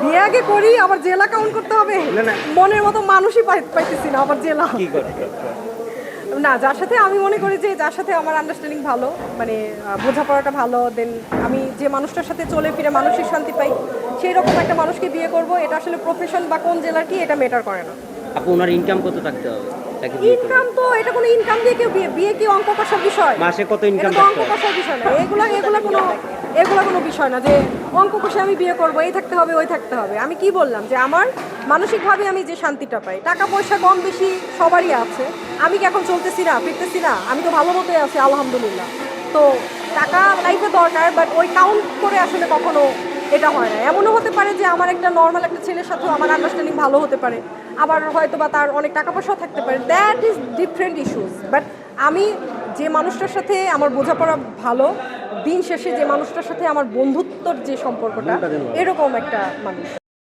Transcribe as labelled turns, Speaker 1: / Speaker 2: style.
Speaker 1: বিয়ে আগে করি আবার জেলা কাউন্ট করতে হবে?
Speaker 2: না।
Speaker 1: মনের মতো মানুষই পাইতেছি না, আবার জেলা।
Speaker 2: কি করতে?
Speaker 1: না, যার সাথে আমি মনে করি যে যার সাথে আমার আন্ডারস্ট্যান্ডিং ভালো, মানে বোঝাপড়াটা ভালো, দেন আমি যে মানুষটার সাথে চলে ফিরে মানসিক শান্তি পাই, সেই রকম একটা মানুষকে বিয়ে করব। এটা আসলে প্রফেশন বা কোন জেলার কি এটা ম্যাটার করে না।
Speaker 2: আপু ওনার ইনকাম কত থাকতে হবে তাকে বিয়ে করতে?
Speaker 1: ইনকাম তো এটা কোনো ইনকাম দিয়ে কেউ বিয়ে কি অঙ্ক কষার বিষয়?
Speaker 2: মাসে কত ইনকাম
Speaker 1: এটা তো অঙ্ক
Speaker 2: থাকতে হবে?
Speaker 1: কষার বিষয় না, এগুলা কোনো বিষয় না যে অঙ্ক কষে আমি বিয়ে করব, এই থাকতে হবে ওই থাকতে হবে। আমি কি বললাম যে আমার মানসিকভাবে আমি যে শান্তিটা পাই, টাকা পয়সা কম বেশি সবারই আছে। আমি কি এখন চলতেছি না, ফিরতেছি না? আমি তো ভালো মতোই আছি আলহামদুলিল্লাহ। তো টাকা লাইফে দরকার, বাট ওই কাউন্ট করে আসলে কখনো এটা হয় না। এমনও হতে পারে যে আমার একটা নর্মাল একটা ছেলের সাথেও আমার আন্ডারস্ট্যান্ডিং ভালো হতে পারে, আবার হয়তো বা তার অনেক টাকা পয়সাও থাকতে পারে, that is different issues. But আমি যে মানুষটার সাথে আমার বোঝাপড়া ভালো, দিন শেষে যে মানুষটার সাথে আমার বন্ধুত্বর যে সম্পর্কটা, এরকম একটা মানুষ।